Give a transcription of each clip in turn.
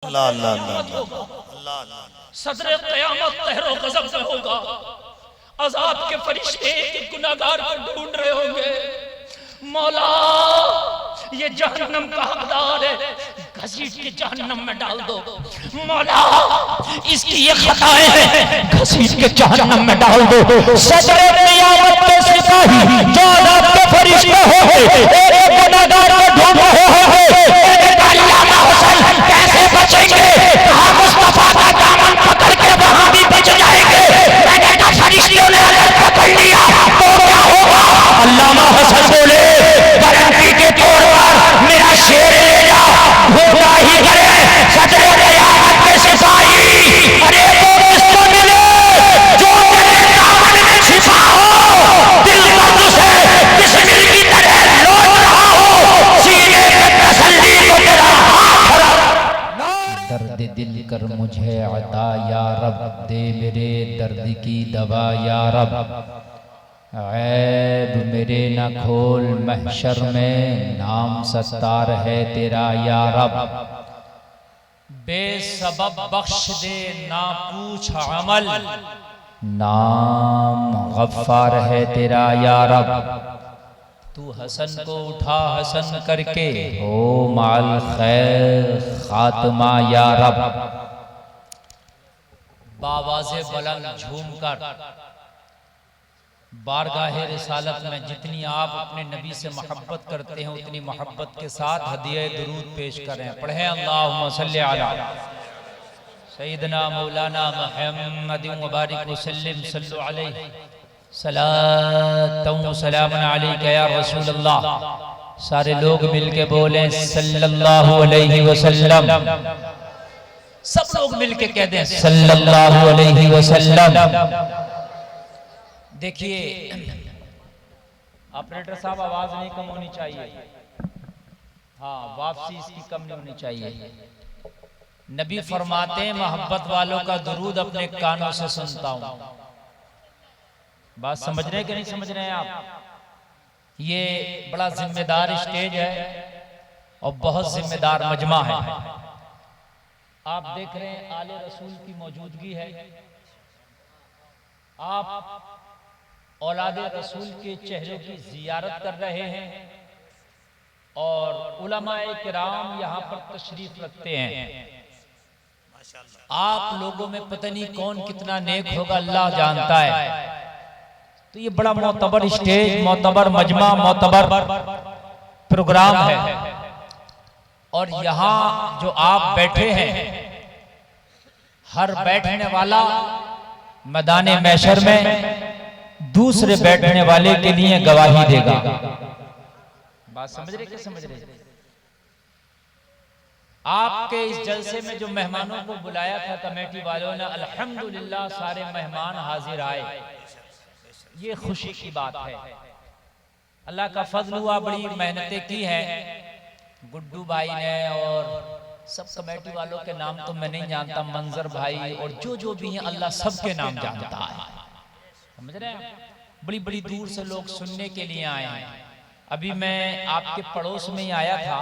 अल्लाह अल्लाह अल्लाह सदरे क़यामत तहरो गज़ब में होगा। अज़ाब के फरिश्ते एक गुनाहगार को ढूंढ रहे होंगे। मौला ये जहन्नम का हकदार है, घसीट के जहन्नम में डाल दो। मौला इसकी ये खताएं हैं, घसीट के जहन्नम में डाल दो। सदरे क़यामत के सिपाही जो अज़ाब के फरिश्ते होंगे एक गुनाहगार को ढूंढ रहे होंगे। कैसे बचेंगे? कहाँ मुस्तफा का दामन पकड़ के वहां भी बच जाएंगे। मैंने कहा फरिश्तों ने अगर पकड़ लिया तो क्या होगा? अल्लामा हसन बोले गारंटी के तौर पर मेरा शेर ले जा, होगा ही करे सदरे क़यामत के सिपाही। अरे वो किसको मिले जो तेरे दामन में छिपा हो, दिल दर्द से बिस्मिल की तरह लौट रहा हो, सीने पे तसल्ली को तेरा दर्द दिल कर मुझे अता या रब, दे मेरे दर्द की दवा या रब। ऐब मेरे न खोल महशर में, नाम सत्तार है तेरा या रब। बेसबब बख्श दे ना पूछ अमल, नाम गफ्फार है तेरा या रब। तू हसन को उठा हसन करके ओ माल खैर खात्मा या रब। बावाज़े बुलंद झूम कर बारगाहे रिसालत में जितनी आप अपने नबी से मोहब्बत करते हैं उतनी मोहब्बत के साथ हदिया दुरूद पेश करें। पढ़ें अल्लाहुम्मा सल्ली अला सय्यदना मौलाना मुहम्मद व बारिक व सल्लिम सल्लु अलैहि सलातु व सलामुन अलैका या रसूल अल्लाह। सारे लोग मिलके बोलें सल्लल्लाहु अलैहि वसल्लम। सब लोग मिलके कह दें सल्लल्लाहु अलैहि वसल्लम। देखिए ऑपरेटर साहब, आवाज नहीं कम होनी चाहिए। हाँ, वापसी इसकी कम नहीं होनी चाहिए। नबी फरमाते हैं मोहब्बत वालों का दुरूद अपने कानों से सुनता हूं। बात समझ रहे हैं कि नहीं समझ रहे हैं आप? ये बड़ा जिम्मेदार स्टेज है और बहुत जिम्मेदार मजमा है। आप देख रहे हैं आले रसूल की मौजूदगी है। आप औलादे रसूल के चेहरे की जियारत कर रहे हैं और उलमाए किराम यहाँ पर तशरीफ रखते हैं। आप लोगों में पता नहीं कौन कितना नेक होगा, अल्लाह जानता है। तो ये बड़ा मोतबर स्टेज, मोतबर मजमा, मोतबर प्रोग्राम है। और यहाँ जो आप बैठे हैं, हर बैठने वाला मैदान महशर में दूसरे बैठने वाले के लिए गवाही देगा। बात समझ रहे? क्या समझ रहे? आपके इस जलसे में जो मेहमानों को बुलाया था कमेटी वालों ने, अल्हम्दुलिल्लाह सारे मेहमान हाजिर आए। ये खुशी की बात है। अल्लाह का फजल हुआ, बड़ी मेहनतें की हैं गुड्डू भाई ने और सब कमेटी वालों के नाम तो मैं नहीं जानता, मंजर भाई और जो भी हैं अल्लाह सबके नाम जानता है। समझ रहे हैं? बड़ी बड़ी दूर से लोग सुनने के लिए आए हैं। अभी मैं आपके पड़ोस में ही आया था।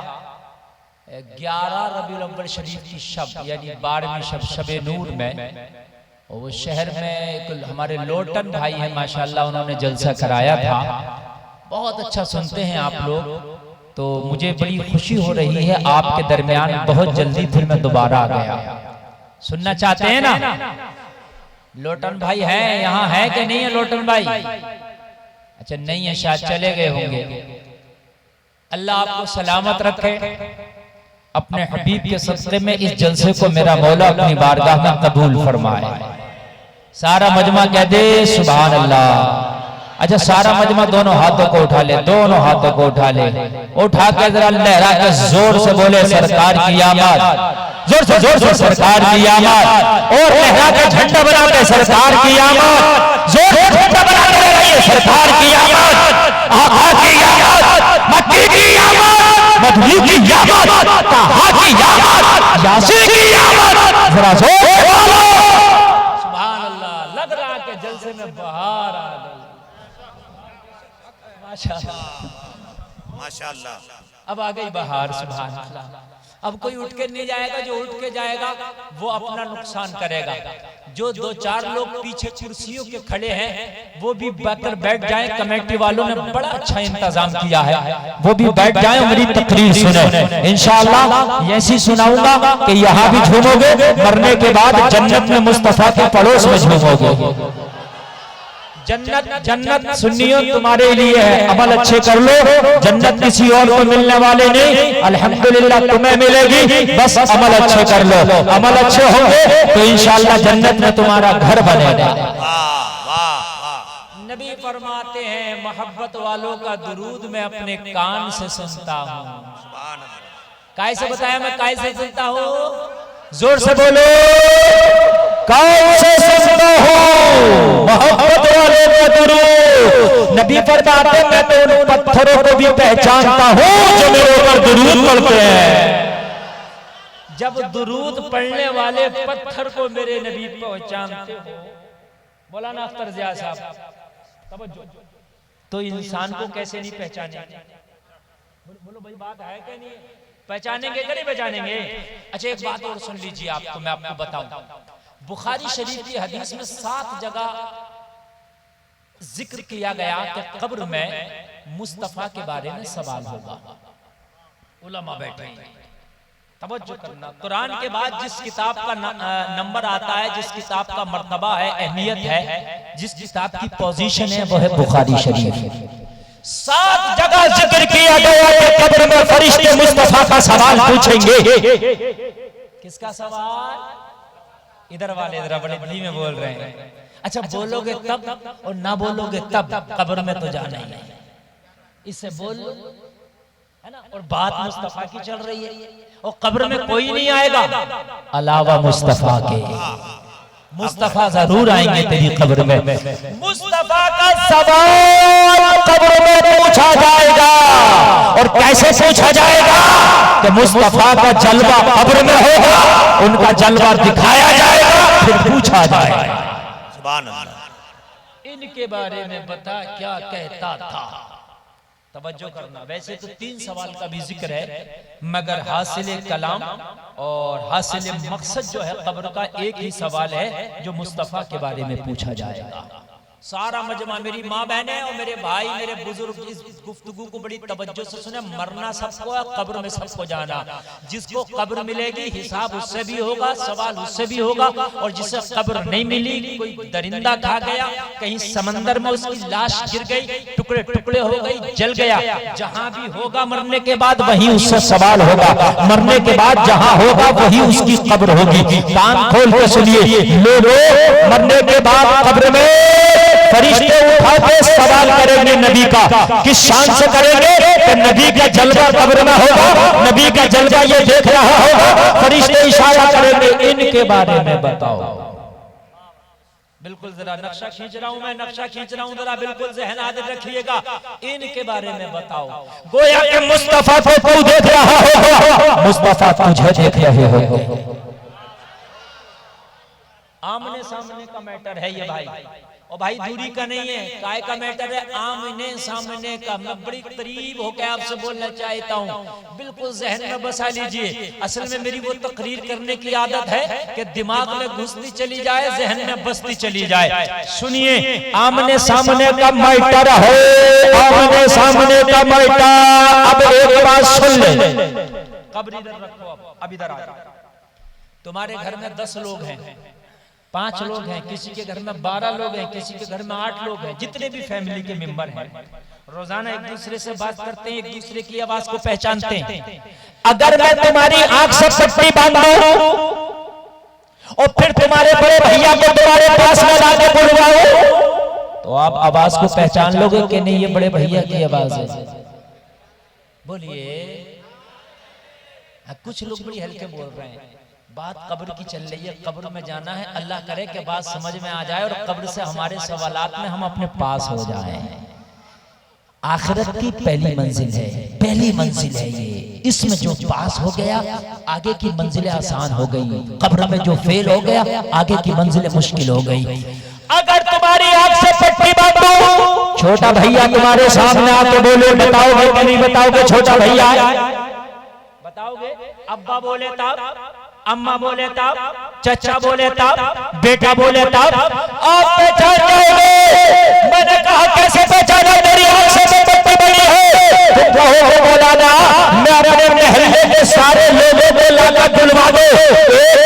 11 रबीउल अव्वल शरीफ की शब यानी 12वीं शब, शबे नूर में, और वो शहर में एक हमारे लोटन भाई हैं माशाल्लाह, उन्होंने जलसा कराया था। बहुत अच्छा सुनते हैं आप लोग, तो मुझे बड़ी खुशी हो रही है आपके दरमियान बहुत जल्दी फिर मैं दोबारा आ गया। सुनना चाहते हैं ना? लोटन भाई है यहाँ, है कि नहीं है लोटन भाई? अच्छा नहीं है, शायद चले गए होंगे। अल्लाह आपको सलामत रखे। अपने हबीब के सदक़े में इस जलसे को मेरा मौला अपनी बारगाह में कबूल फरमाए। सारा मजमा कह दे सुभान अल्लाह। अच्छा सारा मजमा दोनों हाथों को उठा ले, दोनों हाथों को उठा ले, उठा के जरा लहरा के जोर से बोले सरकार की आमद। जोर से सरकार की आमद। और लहरा के झंडा बना के सरकार की आमद। जोर से झंडा बना के लगाइए सरकार की आमद। आका की आमद, मक्की की आमद, मदनी की आमद, ताहा की आमद, यासीन की आमद। जरा जोर से बोलो सुभान अल्लाह। लग रहा है कि जलसे में बहार आ गई। माशाअल्लाह माशाअल्लाह। अब आ गई बहार, सुभान अल्लाह। अब कोई उठ के नहीं जाएगा, जो उठ के जाएगा वो अपना नुकसान करेगा। जो 2-4 लोग पीछे कुर्सियों के खड़े हैं वो भी बैठ जाएं। कमेटी वालों ने बड़ा अच्छा इंतजाम किया है, वो भी बैठ जाएं, मेरी तकरीर सुने। इंशाअल्लाह ऐसी सुनाऊंगा कि यहाँ भी झूमोगे, मरने के बाद जन्नत में मुस्तफा के पड़ोस में झूमोगे। जन्नत सुन्नियों तुम्हारे लिए है, अमल अच्छे कर लो। जन्नत किसी और को मिलने वाले नहीं, अल्हम्दुलिल्लाह तुम्हें मिलेगी, बस अमल अच्छे कर लो। अमल अच्छे होंगे तो इंशाअल्लाह जन्नत में तुम्हारा घर बनेगा। नबी फरमाते हैं मोहब्बत वालों का दुरूद मैं अपने कान से सुनता हूँ। काय से बताया, मैं काय से सुनता हूँ? जोर से बोलो, कान से सुनता हूँ मोहब्बत वालों का दुरूद। नबी फरमाते मैं तो उन पत्थरों को भी पहचानता हूँ जो मेरे ऊपर दुरूद पढ़ते हैं। जब दुरूद पढ़ने वाले पत्थर को मेरे नबी पहचानते हो, मौलाना अख्तर जिया साहब, तो इंसान को कैसे नहीं पहचानेंगे? बोलो भाई, बात है क्या नहीं? पहचानेंगे कि नहीं पहचानेंगे? अच्छा एक बात और सुन लीजिए, आपको मैं आपको बताऊं। बुखारी शरीफ की हदीस में 7 जगह जिक्र किया गया कि कब्र में मुस्तफा के बारे में सवाल होगा। उलमा बैठे हैं, तवज्जो करना। कुरान के बाद जिस किताब का नंबर आता है, जिस किताब का मर्तबा है, अहमियत है, जिस किताब की पोजीशन है, वो है बुखारी शरीफ। 7 जगह जिक्र किया गया कि कब्र में फरिश्ते मुस्तफा का सवाल पूछेंगे। किसका सवाल? इधर वाले इधर बड़े दिली में बोल रहे हैं। अच्छा बोलोगे तब और ना बोलोगे तब, कब्र में तो जाना ही नहीं। इससे बोल है ना, और बात मुस्तफा की चल रही है, और कब्र में कोई नहीं आएगा अलावा मुस्तफा के। मुस्तफा जरूर आएंगे तेरी कब्र में। मुस्तफा का सवाल कब्र में पूछा जाएगा, और कैसे पूछा जाएगा कि मुस्तफा का जलवा कब्र में होगा, उनका जलवा दिखाया जाएगा, फिर पूछा जाएगा। सुभान अल्लाह। इनके बारे में बता क्या कहता था। तवज्जो करना। वैसे तो 3 सवाल का भी जिक्र है, मगर हासिल कलाम और हासिल मकसद जो है कब्र का एक ही सवाल है जो मुस्तफा के बारे में पूछा जाएगा। सारा मजमा, मेरी माँ बहने और मेरे भाई, मेरे बुजुर्ग, इस गुफ्तगू को बड़ी तवज्जो से सुने। मरना सबको है, कब्र में सबको जाना। जिसको कब्र मिलेगी हिसाब उससे भी होगा, सवाल उससे भी होगा। और जिसे कब्र नहीं मिली, कोई दरिंदा खा गया, कहीं समंदर में उसकी लाश गिर गई, टुकड़े टुकड़े हो गई, जल गया, जहां भी होगा मरने के बाद वहीं उससे सवाल होगा। मरने के बाद जहां होगा वहीं उसकी कब्र होगी। कान खोल के सुनिए लोगों, मरने के बाद कब्र में फरिश्ते उठा के सवाल करेंगे नबी का। किस शान से करेंगे? कि नबी का जलवा कब्र में होगा, नबी का जलवा ये देख रहा होगा, फरिश्ते इशारा करेंगे इनके बारे में बताओ। बिल्कुल जरा नक्शा खींच रहा हूं मैं, नक्शा खींच रहा हूं, जरा बिल्कुल ज़हन हाजिर रखिएगा। इनके बारे में बताओ। गोया कि मुस्तफा को तू देख रहा होगा, मुस्तफा तुझे देख रहे होंगे। आमने सामने का मैटर है ये भाई, और भाई दूरी का नहीं है, काय का मैटर है, आमने सामने का। मैं बड़ी करीब होकर आपसे बोलना चाहता हूँ, बिल्कुल जहन में बसा लीजिए। असल में मेरी वो तकरीर करने की आदत है कि दिमाग में घुसती चली जाए, जहन में बसती चली जाए। सुनिए, आमने सामने का मैटर है, आमने सामने का मैटर। अब एक बात सुन ले, कब्र इधर रखो, अब इधर आ। तुम्हारे घर में 10 लोग हैं, 5 लोग हैं, किसी के घर में 12 लोग हैं, किसी के घर में 8 लोग हैं, जितने भी फैमिली के मेंबर हैं, रोजाना एक दूसरे से बात करते हैं, एक दूसरे की आवाज को पहचानते हैं। अगर मैं तुम्हारी आंख से पट्टी बांधूं और फिर तुम्हारे बड़े भैया को तुम्हारे पास में लाके बुलवाऊं, तो आप आवाज को पहचान लोगे कि नहीं ये बड़े भैया की आवाज है? बोलिए। कुछ लोग बड़ी हल्के बोल रहे हैं। बात कब्र की चल रही है, कब्र में जाना है। अल्लाह करे कि बात समझ में आ जाए और कब्र से हमारे सवालात में हम अपने पास हो जाएं। आखिरत की पहली मंजिल है, पहली मंजिल है ये। इसमें जो पास हो गया आगे की मंजिलें आसान हो गई, कब्र में जो फेल हो गया आगे की मंजिलें मुश्किल हो गई। अगर तुम्हारी आंख से पट्टी बांधो, छोटा भैया तुम्हारे सामने आके बोले, बताओगे कि नहीं बताओगे? छोटा भैया बताओगे? अब्बा बोले तब, अम्मा बोले तब, चचा बोले तब, बेटा बोले तब आप पहचान जाओगे। मैंने कहा कैसे पहचाना, मेरी आंख से मोमबत्ती बनी है। तुम कहोगे मौलाना मैं अपने महल्ले के सारे लोगों को लाकर बुलवा दो,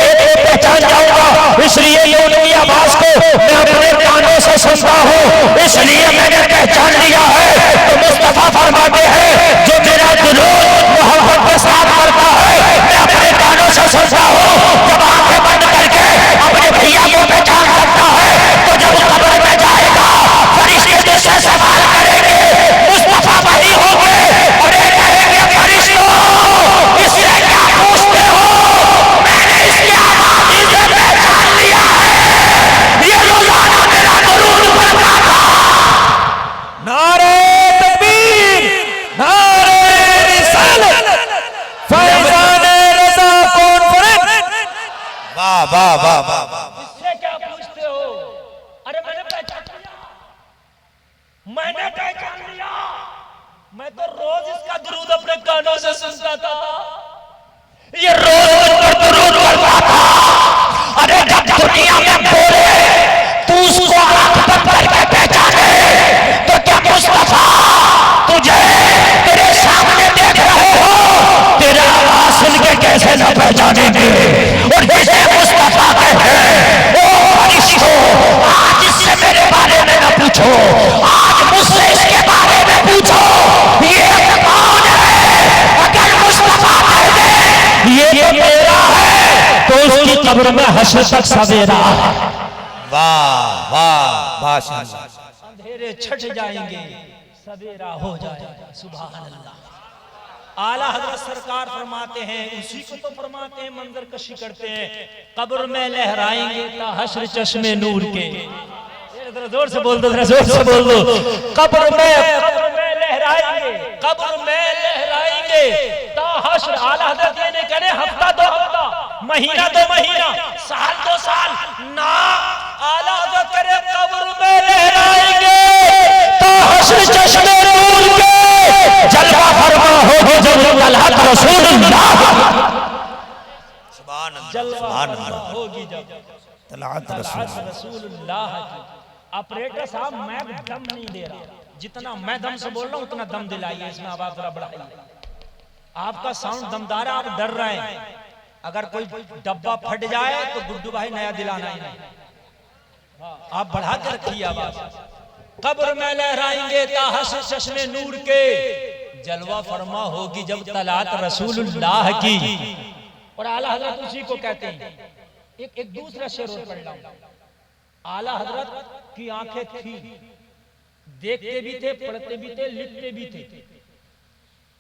एक पहचान जाऊंगा। इसलिए ये उनकी आवाज को मैं अपने कानों से सुनता हूँ, इसलिए मैंने पहचान लिया है। तो मुस्तफा फरमाते हैं जो मेरा दुरूद मोहब्बत के साथ करता है मैं अपने कानों से सुनता हूँ। जब आंखें बंद करके अपने भैया को पहचान सकता है तो जब कब्र में जाएगा फरिश्ते तुझसे सवाल करेंगे, मुस्तफा वही होंगे और ये कहेंगे फरिश्तों इससे क्या पूछते हो, मैंने इसकी आवाज़ से पहचान लिया है। ये रोजाना मेरा दुरूद पढ़ता था। नारे तकबीर, नारे रिसालत, फैज़ान रज़ा कॉन्फ्रेंस। वाह वाह वाह वाह वाह। इससे क्या पूछते हो? अरे मैंने पहचान लिया, मैंने पहचान लिया। मैं तो रोज इसका दुरूद अपने कानों से सुनता था, ये रोज पर दुरूद पढ़ता था। अरे जब दुनिया में बोले तू उसको आंख बंद करके पहचाने तो क्या मुस्तफा तुझे तेरे सामने देख रहे हो, तेरा आवाज सुन के कैसे न पहचानेंगे। और जिसे मुस्तफा कहते हैं ओ फरिश्तों आज इससे मेरे बारे में न पूछो, आज मुझसे इसके बारे में पूछो ये कौन है। अगर मुस्तफा कह दे ये तो मेरा है तो उसकी कब्र में हश्र तक सवेरा। वाह वाह माशाअल्लाह। अंधेरे छट जाएंगे सवेरा हो जाएगा। सुभान अल्लाह। आला हजरत सरकार फरमाते हैं, उसी को तो फरमाते हैं मंजर कशी करते हैं, कब्र में लहराएंगे ता हश्र चश्मे नूर के। जरा जोर से बोल दो, जरा जोर से बोल दो। कब्र में लहराएंगे, कब्र में लहराएंगे ता हश्र। आला हजरत ये नहीं करे हफ्ता दो हफ्ता, महीना दो महीना, साल दो साल ना। आला हजरत करे कब्र में लहराएंगे ता हश्र चश्मे नूर के। जलवा फरमा हो जब तलहत रसूलुल्लाह, सुभान अल्लाह, जलवा सुभान फरमा अल्लाह। होगी जब तलहत रसूलुल्लाह की। ऑपरेटर साहब मैं दम नहीं दे रहा, जितना मैं दम से बोल रहा हूं उतना दम दिलाइए, इसमें आवाज जरा बढ़ाइए। आपका साउंड दमदार है, आप डर रहे हैं। अगर कोई डब्बा फट जाए तो गुड्डू भाई नया दिलाना ही नहीं, आप बढ़ा के रखिए आवाज। कब्र में लहराएंगे ता हश्र चश्मे नूर के, जलवा फरमा होगी जब तलात रसूलुल्लाह की। और आला हजरत उसी को कहते हैं। एक दूसरा शेर और पढ़ रहा हूं। आला हजरत की आंखें थी, देखते भी थे, पढ़ते भी थे, लिखते भी थे,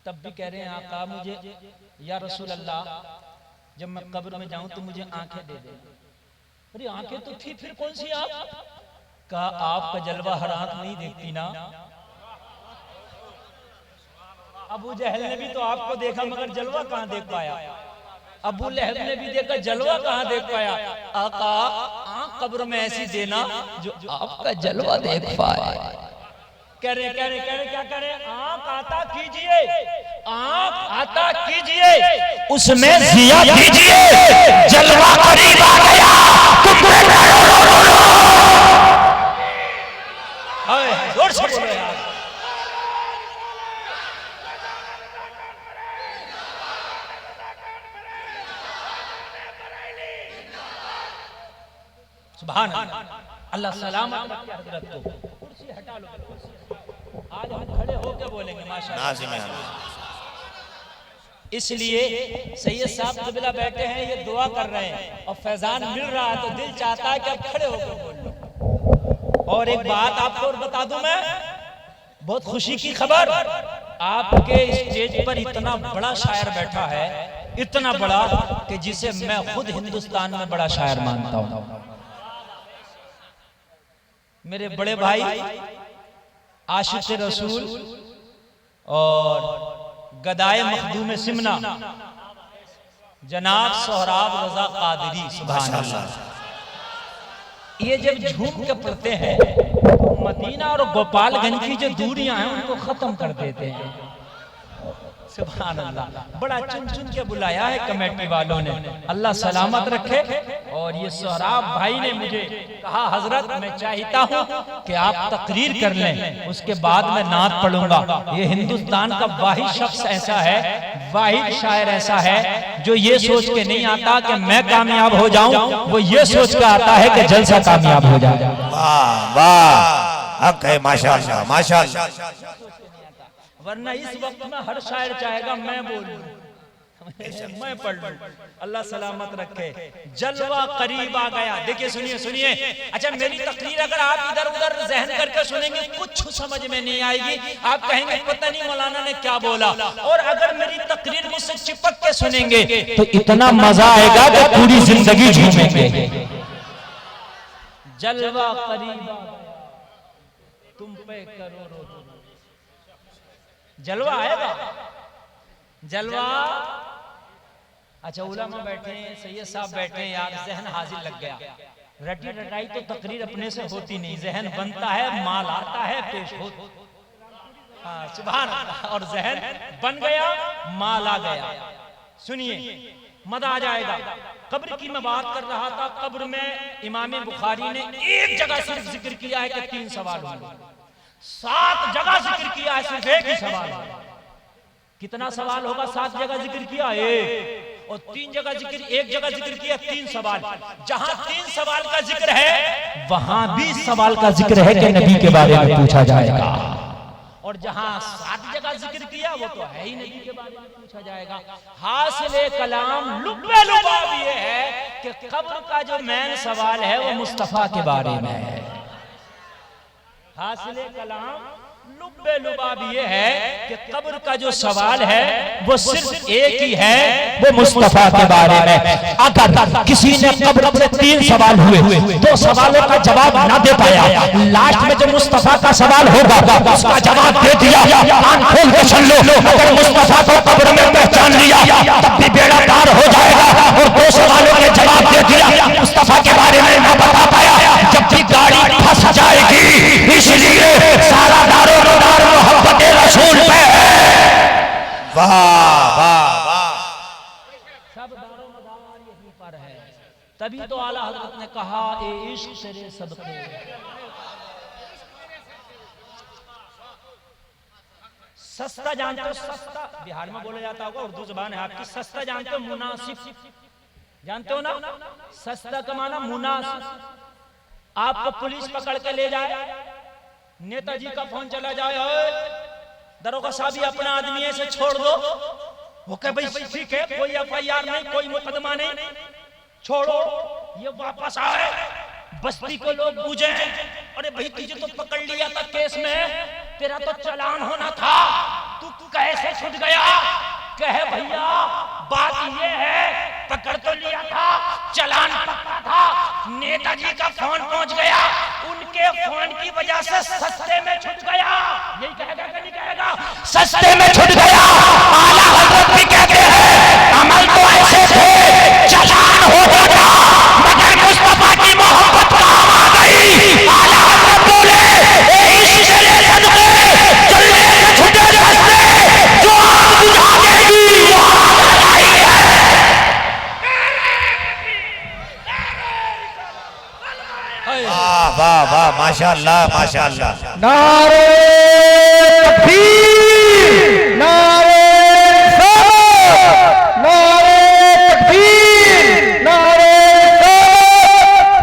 तब भी कह रहे हैं आका मुझे या रसूल अल्लाह जब मैं कब्र में जाऊं तो मुझे आंखें दे दे। अरे आंखें तो थी, फिर कौन सी आप? कहा आपका जलवा हर आंख नहीं देखती ना। अबू जहल ने भी तो आपको देखा मगर जलवा कहां देख पाया। अबू लहब ने भी देखा, जलवा कहां देख पाया। आका आंख कब्र में ऐसी देना जो आपका जलवा देख पाए। कह रहे क्या कह रहे? आंख आता कीजिए, आंख आता कीजिए, उसमें जिया कीजिए, जलवा करीब आ गया। जोर से बोलो यार। सुभान अल्लाह सलामत रखे हजरत को। कुर्सी हटा लो, आज हम खड़े होकर बोलेंगे माशाअल्लाह। इसलिए सैयद साहब कबिला बैठे हैं, ये दुआ कर रहे हैं और फैजान मिल रहा है तो दिल चाहता है कि अब खड़े होकर बोल लो। और एक बात आपको और बता दूं मैं, बहुत खुशी की खबर, आपके स्टेज पर इतना बड़ा शायर बैठा है, इतना बड़ा कि जिसे मैं खुद हिंदुस्तान में बड़ा शायर मानता हूं। मेरे बड़े भाई आशिक़ रसूल और गदाए मखदूम सिमना जनाब सोहराब रजा कादरी, सुभान अल्लाह, ये जब झूम के पढ़ते हैं तो मदीना और गोपालगंज की जो दूरियां हैं उनको खत्म कर देते हैं। सुभान अल्लाह, बड़ा चुन चुन के बुलाया है कमेटी वालों ने, अल्लाह सलामत रखे। और ये सोहराब भाई ने मुझे कहा हजरत मैं चाहता हूँ कि आप तकरीर कर लें, उसके बाद मैं नात पढ़ूंगा। ये हिंदुस्तान का वाहिद शख्स ऐसा है, वाहिद शायर ऐसा है जो ये सोच के नहीं आता कि मैं कामयाब हो जाऊं, वो ये सोच के आता है कि जलसा कामयाब हो जाए। वाह वाह, हक है, माशाअल्लाह माशाअल्लाह। वरना इस वक्त में हर शायर चाहेगा मैं बोलूं, मैं पढ़ लूं। अल्लाह सलामत रखे। जलवा करीब आ गया। देखिए सुनिए सुनिए, अच्छा मेरी तकरीर अगर आप इधर उधर जहन करके सुनेंगे कुछ समझ में नहीं आएगी, आप कहेंगे पता नहीं मौलाना ने क्या बोला। और अगर मेरी तकरीर मुझसे चिपक के सुनेंगे तो इतना मजा आएगा कि पूरी जिंदगी झूमेंगे। जलवा करीब आ गया, तुम पे करोड़ों, जलवा आएगा, जलवा। अच्छा उलमा बैठे हैं, सैयद साहब बैठे हैं, यार जहन हाजिर लग गया। रटी रटाई तो तकरीर अपने से होती नहीं, जहन बनता है, माल आता है, पेश हो। हाँ सुभान अल्लाह, और जहन बन गया, माल आ गया। सुनिए मजा आ जाएगा। कब्र की मैं बात कर रहा था, कब्र में इमाम बुखारी ने एक जगह सिर्फ जिक्र किया है कि 3 सवाल होंगे, 7 जगह जिक्र किया है सिर्फ एक ही सवाल। कितना सवाल होगा? 7 जगह जिक्र किया एक, और 3 जगह जिक्र, एक जगह जिक्र किया 3 सवाल। जहां 3 सवाल का जिक्र है वहां भी सवाल का जिक्र है कि नबी के बारे में पूछा जाएगा। और जहां 7 जगह जिक्र किया वो तो है ही नबी के बारे में पूछा जाएगा। हासिल कलाम लुब्बे लुबाब ये है कि कब्र का जो मेन सवाल है वो मुस्तफा के बारे में है। हासिल कलाम लुब्बे लुबाब ये है कि कब्र का जो सवाल है वो सिर्फ एक ही है, वो मुस्तफा के बारे में। अगर किसी ने कब्र में 3 सवाल हुए, 2 सवालों का जवाब ना दे पाया, लास्ट में जो मुस्तफा का सवाल होगा उसका जवाब दे दिया, कान खोल के सुन लो, अगर मुस्तफा को कब्र में पहचान लिया तब भी बेड़ा पार हो जाएगा। और 2 सवालों के जवाब दे दिया, मुस्तफा के बारे में ना बता पाया, जब भी गाड़ी फंस जाएगी। इसलिए सारा दारो दार मोहब्बत रसूल पे है। वाह वाह वाह, सब दारो मदार यहीं पर है। तभी तो आला हजरत ने कहा ए इश्क तेरे सदके। सस्ता जानते हो? सस्ता बिहार में बोला जाता होगा, उर्दू जुबान है आपकी। सस्ता जानते हो? मुनासिब जानते हो ना? सस्ता का माना मुनासिब। आपको पुलिस पकड़ के ले जाए, नेताजी का फोन चला जाए, दरोगा साहब ही अपना आदमी है से छोड़ दो, वो कहे भाई ठीक है, कोई FIR नहीं, कोई मुकदमा नहीं, छोड़ो। ये वापस आए, बस्ती को लोग पूछे, अरे भाई तुझे तो पकड़ लिया था केस में, तेरा तो चालान होना था, तू कैसे छूट गया? कहे भैया बात ये है, पकड़ तो लिया था, चालान पक्का था, नेताजी का फोन पहुंच गया, उनके फोन की वजह से सस्ते में छूट गया। यही कहेगा कि नहीं कहेगा? सस्ते में छूट गया। आला हजरत भी कहते हैं अमल तो ऐसे थे, चालान हो जाता, मगर मुस्तफा की मोहब्बत काम आ गई। आला हजरत बोले इश्क तेरे सदके, चलने से छूटे रास्ते, जो आग बुझा देगी वो आग लगाई है। वाह वाह वाह, माशाअल्लाह माशाअल्लाह। नारे तकबीर, नारे सलात, नारे तकबीर, नारे सलात।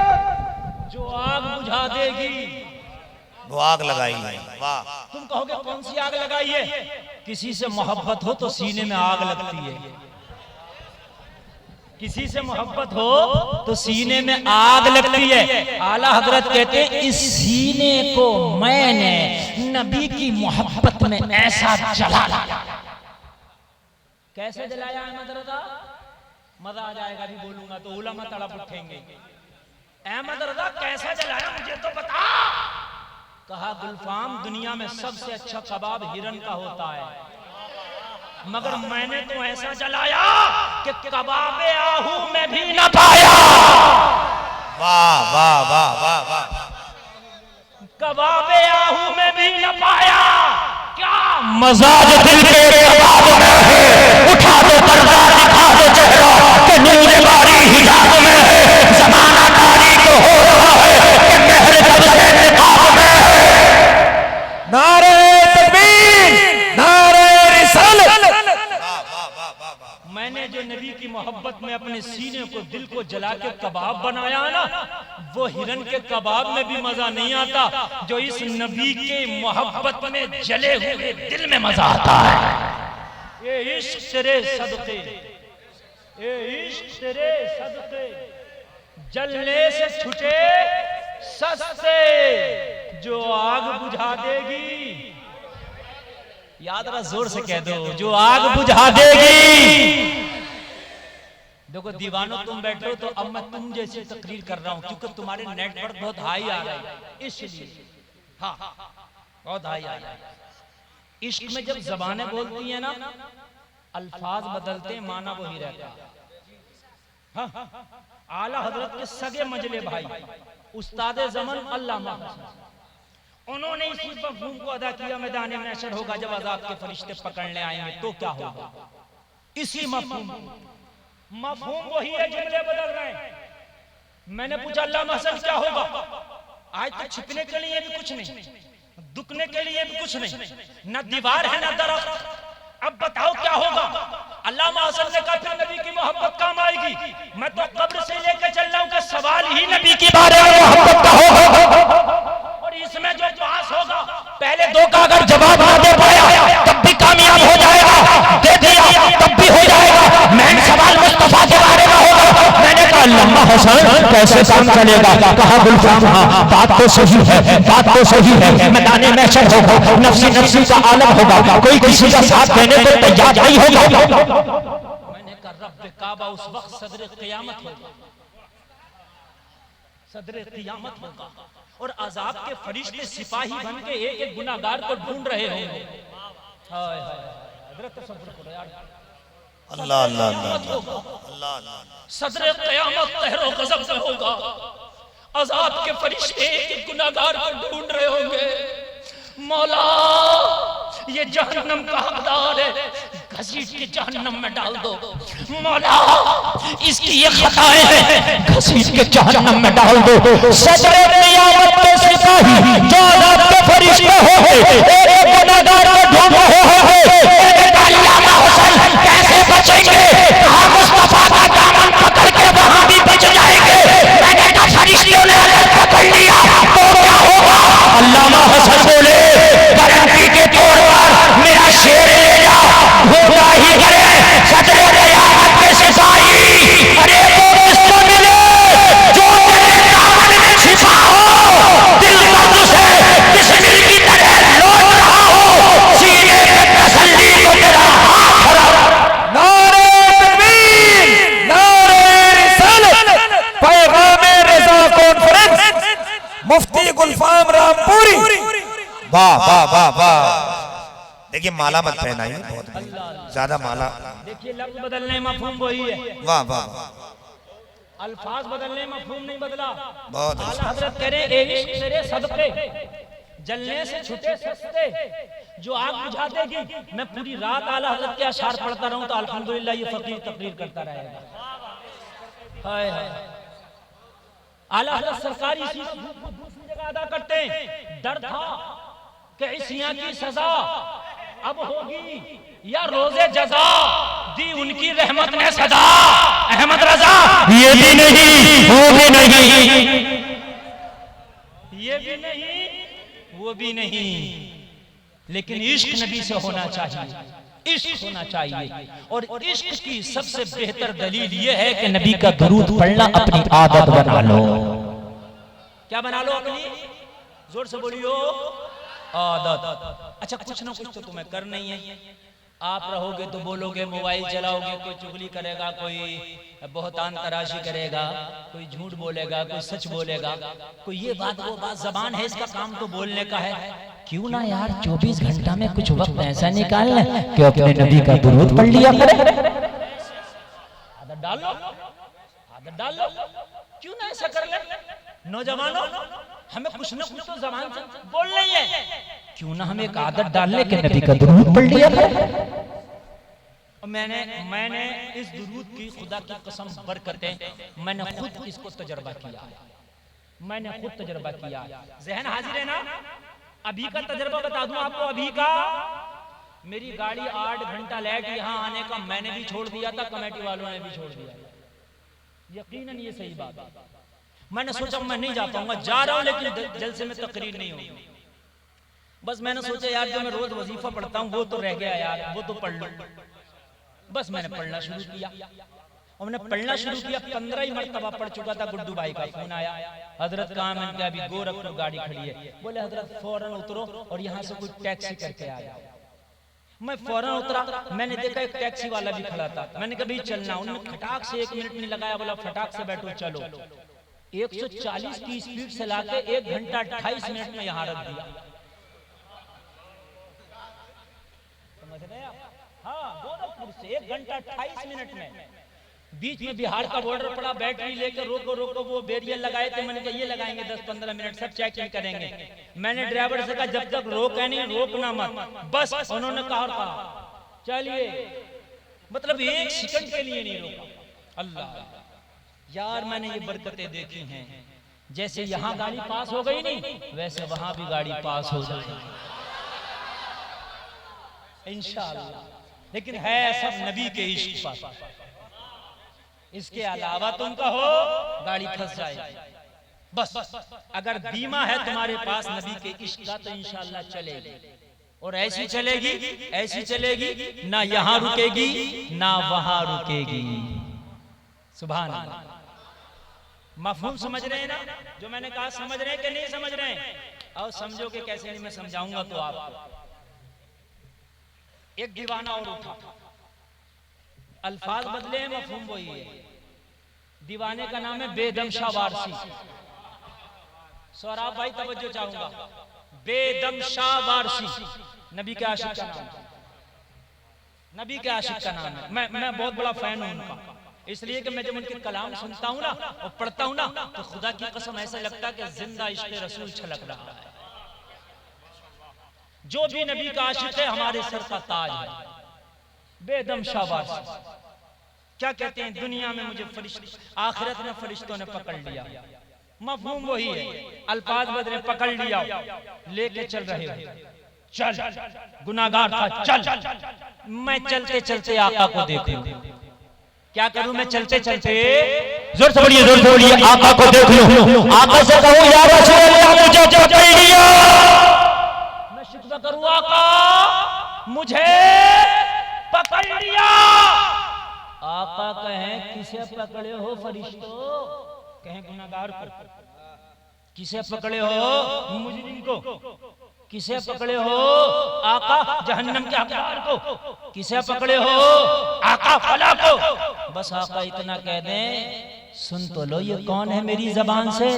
जो आग बुझा देगी वो आग लगाई है। वाह, तुम कहोगे कौन सी आग लगाई है? किसी से मोहब्बत हो तो सीने में आग लगती है, किसी से मोहब्बत हो तो सीने में आग लगती है। आला हजरत कहते हैं इस सीने को मैंने नबी की मोहब्बत में ऐसा जलाया। कैसे जलाया अहमद रजा? मजा आ जाएगा, भी बोलूंगा तो उलमा तड़प उठेंगे। अहमद रजा कैसा जलाया मुझे तो बता। कहा गुलफाम दुनिया में सबसे अच्छा कबाब हिरन का होता है, मगर मैंने तो ऐसा जलाया कि कबाबे आहू में भी न पाया। वाह वाह वाह वाह वाह, कबाबे आहू में भी न पाया क्या मजाज दिल के कबाब में है, उठा दो पर्दा दिखा दो चेहरा कि नूर बारी हिजाब में है, जमाना तारीक हो रहा है कि मेहर कब से निकाब में है। नारे तकबीर, नारे रिसालत। मैंने जो नबी की मोहब्बत में अपने सीने को दिल को जला के कबाब बनाया ना, वो हिरन के कबाब में भी मजा नहीं आता जो इस नबी के मोहब्बत में जले हुए दिल में मजा आता है। ये इश्क तेरे सदके, ये इश्क तेरे सदके, जलने से छुटे सस्ते, जो आग बुझा देगी, याद रहा जोर से कह दो, जो आग बुझा देगी। देखो दीवानो तुम बैठे हो तो अब मैं तुम जैसी तकरीर कर रहा हूं क्योंकि तुम्हारे नेटवर्क बहुत हाई आ रहा है, इसलिए हाँ बहुत हाई आ रहा है। इश्क में जब जबानें बोलती है ना, अल्फाज बदलते हैं, माना वही रहता है। हाँ, आला हजरत के सगे मजले भाई उस्ताद जमन अल्लामा, उन्होंने इसी मफहूम को अदा किया, मैदान महशर होगा जब अज़ाब के फरिश्ते पकड़ने आएंगे तो क्या होगा। इसी मफहूम वही है, जुमले बदल रहे हैं। मैंने पूछा अल्लाह महशर क्या होगा, आज तो छिपने के लिए भी कुछ नहीं, दुखने के लिए भी कुछ नहीं, न दीवार है न दरख्त, अब बताओ क्या होगा। अल्लाह महशर ने कहा फिर नबी की मोहब्बत काम आएगी। मैं तो कब्र से लेकर चल रहा हूं कि सवाल ही नबी के बारे में मोहब्बत का होगा, और इसमें जो पास होगा पहले दो का अगर जवाब ना दे पाया तब भी कामयाब हो जाएगा, दे दिया तब भी हो जाएगा। मैं सवाल मुस्तफा के बारे में होगा। मैंने कहा अल्लामा हसन कैसे काम चलेगा, कहा गुलफाम हाँ बात तो सही है, बात तो सही है, मैदान महशर होगा, नफ्सी नफ्सी का आलम होगा, कोई किसी का साथ देने को तैयार नहीं होगा। मैंने कहा रब काबा उस वक्त सदर क़यामत होगा, सदर क़यामत होगा, और अजाब के फरिश्ते सिपाही बन के एक एक गुनाहगार को ढूंढ रहे होंगे। हाय हाय हजरत तसव्वुर करो यार, अल्लाह अल्लाह अल्लाह, सदर क़यामत कहरो गज़ब से होगा, अजाब के फरिश्ते एक एक गुनाहगार को ढूंढ रहे होंगे। मौला ये जहन्नम का हकदार है, घसीट के जहन्नम में डाल दो। मौला इसकी ये खताएं हैं, घसीट के जहन्नम में डाल दो। सदर क़यामत के सिपाही जो अज़ाब के फरिश्ते होंगे एक एक गुनाहगार को ढूंढ रहे होंगे। अल्लामा हुसैन कैसे बचेंगे, कहा मुस्तफा का दामन पकड़ के वहां भी बच जाएंगे। मैंने कहा फरिश्तों ने पकड़ लिया तो क्या होगा। अल्लामा हुसैन बोले गारंटी के तौर पर मेरा शेर ले जा, होगा ही करे सदर क़यामत के सिपाही। अरे वो रिश्ते मिले जो तेरे दामन में छिपा हो, दिल दर्द से बिस्मिल की तरह लौट रहा हो, सीने पे तसल्ली को तेरा हाथ धरा। नारे तकबीर, नारे रिसालत। पैगाम रज़ा कॉन्फ्रेंस, मुफ्ती गुलफाम रामपुरी। वाह वाह वाह वाह। देखिए माला मत पहनाइए, बहुत ज्यादा माला। देखिए लफ्ज बदलने मफहूम वही है, वाह वाह, अल्फाज बदलने मफहूम नहीं बदला। बहुत आला हजरत कह रहे हैं इश्क तेरे सदके, जलने से छुटे सस्ते, जो आग बुझा देगी। मैं पूरी रात आला हजरत के अशार पढ़ता रहूं तो अल्हम्दुलिल्लाह ये फकीर तकरीर करता रहेगा। हाय हाय, आला हजरत सरकारी इसी दूसरी जगह अदा करते हैं। डर था कि इसियां की सजा अब होगी या रोजे जजा, दी उनकी रहमत ने सदा। अहमद रजा ये भी नहीं, वो भी नहीं, ये भी नहीं, वो भी नहीं, लेकिन इश्क नबी से होना चाहिए, इश्क होना चाहिए। और इश्क की सबसे बेहतर दलील ये है कि नबी का दरूद पढ़ना अपनी आदत बना लो। क्या बना लो अपनी, जोर से बोलियो, आदत। अच्छा कुछ ना कुछ तो तुम्हें करना ही है। आप रहोगे तो बोलोगे, मोबाइल चलाओगे, कोई चुगली करेगा, कोई बहुतान तराशी करेगा, कोई झूठ बोलेगा, कोई सच बोलेगा, कोई ये बात वो बात। जबान है, इसका काम तो बोलने का है। क्यों ना यार 24 घंटा में कुछ वक्त ऐसा निकाल लें कि अपने नबी का दुरूद पढ़ लिया करें। आदत डाल लो, आदत डाल लो, क्यों ना ऐसा कर ले। नौजवानों हमें कुछ ना कुछ तो जबान से बोलना ही है। क्यों ना हम एक आदत डाल ले कि नबी का दुरूद पढ़ लिया करें। और मैंने इस दुरूद की खुदा की कसम बरकतें मैंने खुद इसको तजर्बा किया, मैंने खुद तजर्बा किया। जहन हाजिर है ना? अभी का तजर्बा बता दूं आपको। अभी का मेरी गाड़ी 8 घंटा लेट यहाँ आने का मैंने भी छोड़ दिया था, कमेटी वालों ने भी छोड़ दिया। यकीनन ये सही बात है। मैंने सोचा मैं नहीं जा पाऊंगा, जा रहा हूं लेकिन जलसे में तकरीर नहीं होगी। बस मैंने सोचा यार जो मैं रोज वजीफा पढ़ता हूँ वो तो रह गया यार, वो तो पढ़ लूं। बस मैंने पढ़ना शुरू किया और मैंने पढ़ना शुरू किया। 15 ही मरतबा पढ़ चुका था। गुड्डू भाई का फोन आया, हजरत कहाँ? मैंने कहा अभी गोरखपुर गाड़ी खड़ी है। बोले हजरत फौरन उतरो और यहाँ से कोई टैक्सी करके आ जाओ। मैं फौरन उतरा, मैंने देखा एक टैक्सी वाला भी खड़ा था। मैंने कहा भाई चलना। उन्होंने फटाक से 1 मिनट नहीं लगाया, बोला फटाक से बैठो चलो। 140 की स्पीड से लाके 1 घंटा 28 मिनट में यहाँ रख दिया। समझ रहे आप? हाँ, गोरखपुर से 1 घंटा 28 मिनट में। बीच में बिहार का बॉर्डर पड़ा, बैटरी लेकर रोको रोको, वो बैरियर लगाए थे। मैंने कहा ये लगाएंगे 10-15 मिनट, सब चेकिंग करेंगे। मैंने ड्राइवर से कहा जब तक रोके नहीं रोकना मत। बस उन्होंने कहा चलिए, मतलब 1 सेकंड के लिए नहीं रोका। अल्लाह यार, मैंने ये बरकतें देखी हैं। जैसे यहाँ गाड़ी पास हो गई नहीं, वैसे वहां भी गाड़ी पास हो जाएगी इंशाअल्लाह। लेकिन है सब नबी के इश्क पर। इसके अलावा तुम कहो गाड़ी फंस जाए। बस अगर बीमा है तुम्हारे पास नबी के इश्क का तो इंशाअल्लाह चलेगी। और ऐसी चलेगी, ऐसी चलेगी, ना यहां रुकेगी ना वहां रुकेगी। सुभान अल्लाह। मफहूम समझ रहे हैं ना? जो मैंने कहा समझ रहे हैं कि नहीं समझ रहे हैं? और समझोगे कैसे नहीं, मैं समझाऊंगा तो आपको। एक दीवाना और उठा, अल्फाज बदले हैं, मफहूम वही है। दीवाने का नाम है बेदम शाह वारसी। सौराब भाई तवज्जो चाहूंगा, बेदम शाह वारसी नबी के आशिक का नाम है। नबी के आशिक का नाम है। मैं बहुत बड़ा फैन हूं उनका, इसलिए कि मैं जब उनके कलाम सुनता हूं ना और पढ़ता हूं ना तो खुदा की कसम ऐसा लगता है कि जिंदा इश्क़ रसूल छलक रहा है। जो भी नबी का आशिक है हमारे सर का ताज है। बेदम शाह वारसी क्या कहते हैं? दुनिया में मुझे फरिश्ते, आखिरत में फरिश्तों ने पकड़ लिया। मफहूम वही है, अल्फाज बदले, पकड़ लिया, लेके चल रहे हो। चल, गुनाहगार था, चल। मैं चलते चलते आका को देखूं। क्या करूं मैं चलते चलते? जोर से बोलिए, जोर से बोलिए, आका को देख लो। आका से कहो या रसूल अल्लाह मुझे पकड़ लिया। मैं शिकवा करूं आका मुझे पकड़ लिया। आका कहें किसे पकड़े हो फरिश्तों? कहें गुनाहगार को। किसे पकड़े हो? मुजरिम को। किसे पकड़े हो? आका जहन्नम के हकदार को। किसे पकड़े हो? आका फला को। बस आका इतना कह दें, सुन तो लो ये कौन है मेरी जबान से?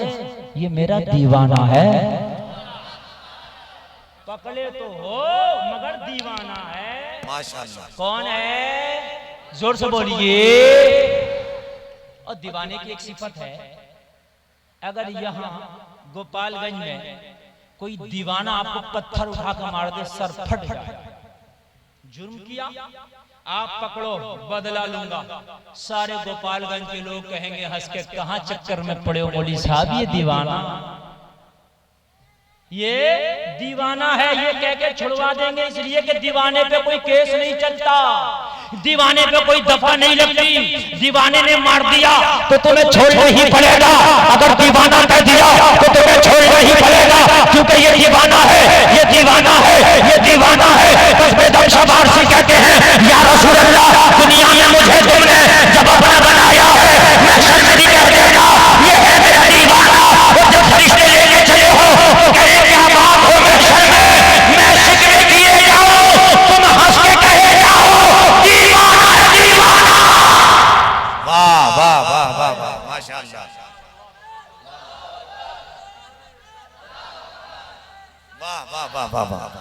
ये मेरा दीवाना है। पकड़े तो हो मगर दीवाना है। माशाअल्लाह। कौन है? जोर से बोलिए। और दीवाने की एक सिफत है, अगर यहाँ गोपालगंज में कोई दीवाना आपको पत्थर उठाकर मार दे, सर फट जाए। जुर्म किया, आप पकड़ो, बदला लूंगा। सारे गोपालगंज के लोग कहेंगे हंस के, कहां चक्कर में पड़े हो मौलवी साहब, ये दीवाना, ये दीवाना है, ये कह के छुड़वा देंगे। इसलिए कि दीवाने पे कोई केस नहीं चलता, दीवाने पे कोई दफा नहीं लगती। दीवाने ने मार दिया तो तुम्हें छोड़ना ही पड़ेगा। अगर दीवाना कह दिया तो तुम्हें छोड़ना ही पड़ेगा, क्योंकि ये दीवाना है, ये दीवाना है, ये दीवाना है। बस बेदम शाह वारसी कहते हैं या रसूल अल्लाह, दुनिया में मुझे तुमने जब अपना बनाया है, मैं शर्मिंदा कर देगा, ये है मेरा दीवाना। और जब फरिश्ते लेके चले हो तो कहे क्या बात हो, मैं शर्मे, मैं शिकवे किए जाओ, तुम हंस के कहे जाओ दीवाना है, दीवाना। वाह वाह वाह वाह वाह, माशाअल्लाह। वाह वाह वाह वाह वाह।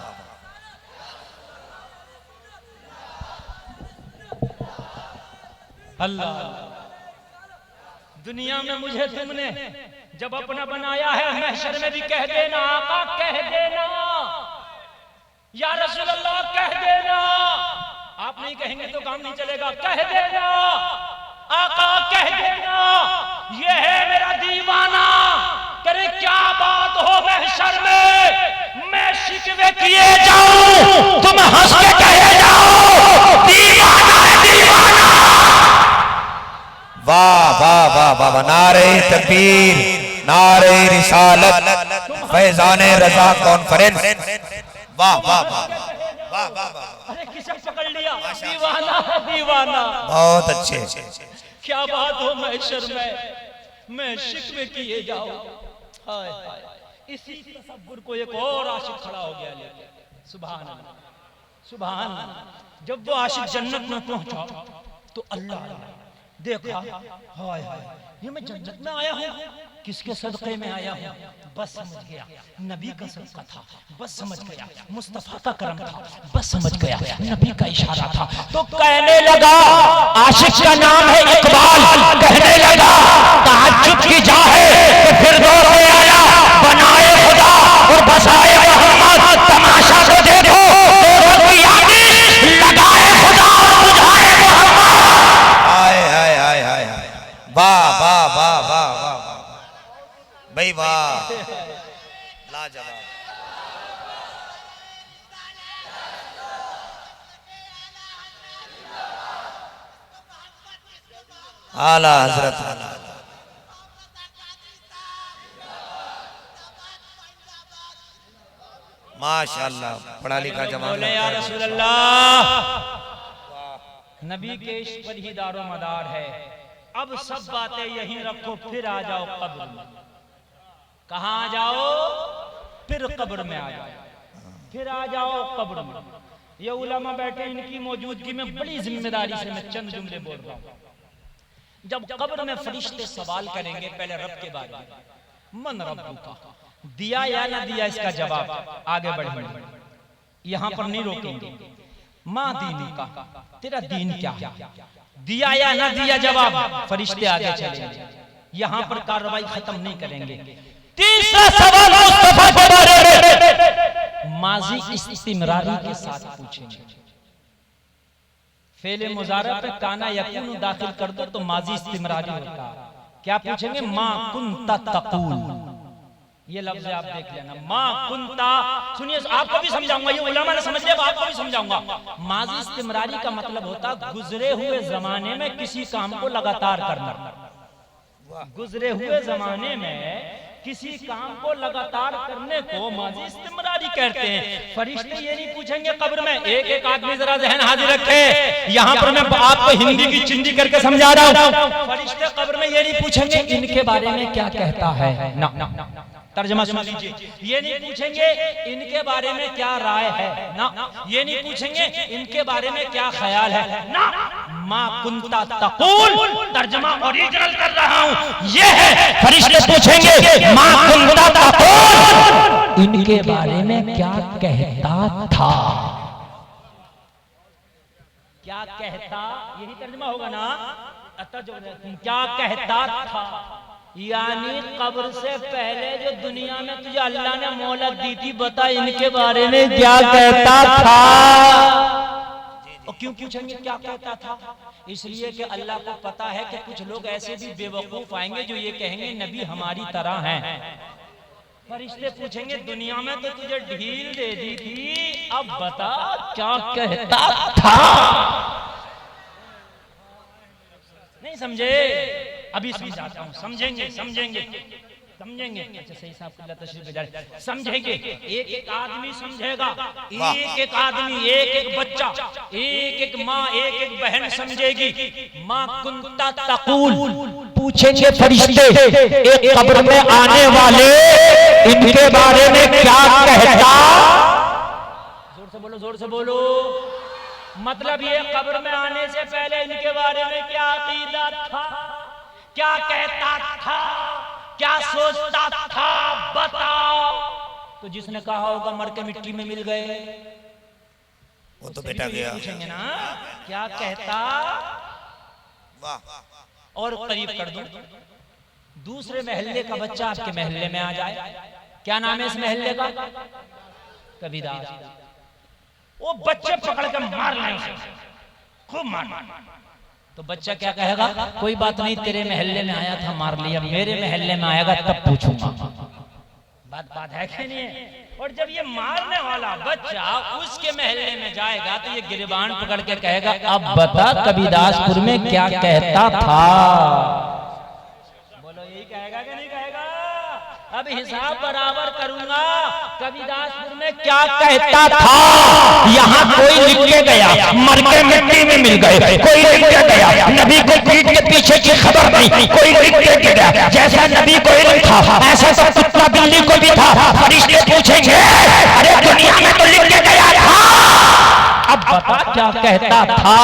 अल्लाह, दुनिया में मुझे तुमने जब अपना बनाया है, महशर में भी कह देना आका, कह देना या रसूल अल्लाह कह देना। आप नहीं कहेंगे तो काम नहीं चलेगा, कह देना आका, कह देना ये है मेरा दीवाना। करे क्या बात हो महशर में, मैं शिकवे किए जाऊं, तुम हंस के कहे जाओ दीवाना है दीवाना। वाह वाह वाह वाह वाह, नारे तकबीर, नारे रिसालत, फैजान रजा कॉन्फ्रेंस। वाह वाह वाह वाह वाह वाह, अरे किसे पकड़ लिया, दीवाना है दीवाना। बहुत अच्छे। क्या बात हो महशर में, मैं शिकवे किए जाओ। हाय हाय, इसी तसव्वुर को एक और आशिक खड़ा हो गया लेके। सुभान अल्लाह, सुभान अल्लाह। जब वो आशिक जन्नत में पहुंचा तो अल्लाह देखा, हाय हाय ये मैं जन्नत में आया हूँ, किसके सदक़े में आया हूँ? बस समझ गया, नबी का सदका था, बस समझ गया, मुस्तफा का करम था, बस समझ गया, नबी का इशारा था। तो कहने लगा, आशिक का नाम है इकबाल, कहने लगा ताज्जुब की जा है कि फिर दौर में आया, बनाए खुदा और बसाए मोहम्मद, तमाशा को देखो की आतिश, लगाए खुदा और बुझाए मोहम्मद। हाय हाय हाय हाय हाय, वाह वाह वाह वाह वाह भाई वाह, लाजवाब। आला हजरत, माशाअल्लाह, पढ़ा लिखा जमाना। या रसूल अल्लाह, नबी के इश्क पर ही दारो मदार है। अब सब बातें यहीं रखो, फिर आ जाओ कब्र में। कहाँ आ जाओ? फिर कब्र में आ जाओ, फिर आ जाओ कब्र में। ये उलमा बैठे, इनकी मौजूदगी में बड़ी जिम्मेदारी से मैं चंद जुमले बोल रहा हूँ। जब कब्र में फरिश्ते सवाल करेंगे पहले रब के बारे में, मन रब्बुका, दिया या ना दिया इसका जवाब, आगे बढ़ेंगे, यहाँ पर नहीं रोकेंगे। माँ दीनी का, तेरा दीन क्या है, दिया या ना दिया जवाब, फरिश्ते आगे चलेंगे, यहाँ पर कार्रवाई खत्म नहीं करेंगे। तीसरा सवाल मुस्तफा के बारे में माजी इस्तिमरारी के साथ पूछेंगे। फेले मुजारा पे काना यकून दाखिल कर दो तो माजी इस्तिमरारी होता। क्या पूछेंगे? माँ कुंता तकूल, ये लफ्ज आप देख लेना, माँ कुंता। सुनिए, आपको भी समझाऊंगा, ये उलमा ने समझ लिया, आपको भी समझाऊंगा। माजी इस्तिमरारी का मतलब होता गुजरे हुए जमाने में किसी काम को लगातार करना। गुजरे हुए जमाने में किसी काम को लगातार करने को माजी इस्तिमरारी कहते हैं। फरिश्ते ये नहीं पूछेंगे कब्र में, एक आदमी जरा जहन हाजिर रखे, यहाँ पर मैं आपको हिंदी की चिंदी करके समझा रहा हूँ। फरिश्ते कब्र में ये नहीं पूछेंगे इनके बारे में क्या कहता है, ना, तर्जमा सुन लीजिए। ये नहीं पूछेंगे इनके बारे में क्या राय है, ना, ये नहीं पूछेंगे इनके बारे में क्या ख्याल है, ना। माँ कुंता तकूल, तर्जमा ओरिजिनल कर रहा हूँ, ये है। फरिश्ते पूछेंगे माँ कुंता तकूल, इनके बारे में क्या कहता था, क्या कहता, यही तर्जमा होगा ना। क्या कहता था, यानी कब्र से पहले जो दुनिया में तुझे अल्लाह ने मोहलत दी थी, बता इनके बारे में क्या कहता था। और क्यों पूछेंगे क्या कहता था? इसलिए कि अल्लाह को पता है कि कुछ लोग ऐसे भी बेवकूफ आएंगे जो ये कहेंगे नबी हमारी तरह हैं। फरिश्ते पूछेंगे दुनिया में तो तुझे ढील दे दी थी, अब बता क्या कहता था। नहीं समझे? अभी समझाता हूँ, समझेंगे समझेंगे समझेंगे। अच्छा सही साहब अल्लाह तशरीफ ले जाए, समझेंगे। एक आदमी समझेगा, एक आदमी, एक बच्चा, एक माँ, एक बहन समझेगी। माँ कुंता तकूल, पूछेंगे फरिश्ते एक कब्र में आने वाले इनके बारे में क्या कहता। जोर से बोलो, जोर से बोलो। मतलब ये कब्र में आने से पहले इनके बारे में क्या अकीदा था, क्या कहता था, क्या सोचता था, बताओ। तो जिसने कहा होगा मर के मिट्टी में मिल गए, वो तो बेटा गया। पूछेंगे ना क्या कहता। और करीब कर दूं, दूसरे महल्ले का बच्चा आपके महल्ले में आ जाए, क्या नाम है इस महल्ले का? कबीरदास। वो बच्चे पकड़ के मार रहे हैं, खूब मार। तो बच्चा क्या कहेगा, कोई बात नहीं, तेरे महल्ले में आया था मार लिया, मेरे महल्ले में आएगा तब पूछूंगा। बात है कि नहीं है? और जब ये मारने वाला बच्चा उसके महल्ले में जाएगा तो ये गिरबान पकड़ के कहेगा, अब बता कबीरदासपुर में क्या कहता था। बोलो यही कहेगा कि नहीं कहेगा? अब हिसाब बराबर करूंगा, कबीरदासपुर में क्या कहता था। यहाँ कोई लिख के गया, मर के मिट्टी में मिल गए, कोई लिख के गया, नबी को पीठ के पीछे की खबर नहीं, कोई लिख के गया। जैसा नबी को इल्म था ऐसा तो कुत्ता बिल्ली को भी था। फरिश्ते पूछेंगे, अरे दुनिया में तो लिख के गया था, अब बता क्या कहता था।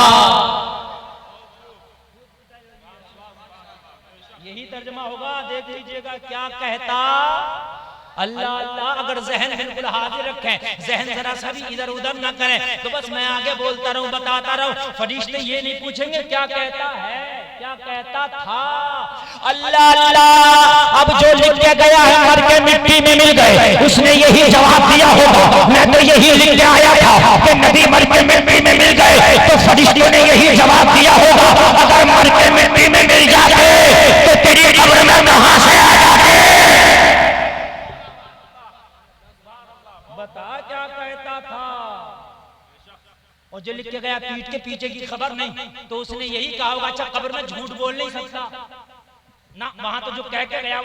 यही तर्जमा होगा, देख लीजिएगा क्या कहता। अल्लाह अल्लाह, अगर जहन बिल्कुल हाजिर रखें, जहन जरा सा भी इधर उधर ना करें, तो बस मैं आगे बोलता रहूं, बताता रहूं। फरिश्ते ये नहीं पूछेंगे क्या कहता है, क्या कहता था। अल्लाह अल्लाह, अब जो लिख के गया है मर के मिट्टी में मिल गए, उसने यही जवाब दिया होगा, मैं तो यही लिख के आया था कि नबी मर के मिट्टी में मिल गए, तो फरिश्तों ने यही जवाब दिया होगा, अगर मर के मिट्टी में मिल जाते तो तेरी कब्र में कहां से आ जाते। बता क्या कहता था। और जो लिख के गया पीठ के पीछे की खबर नहीं, तो उसने यही कहा होगा, अच्छा कब्र में झूठ बोल नहीं सकता ना, वहां तो जो कह के गया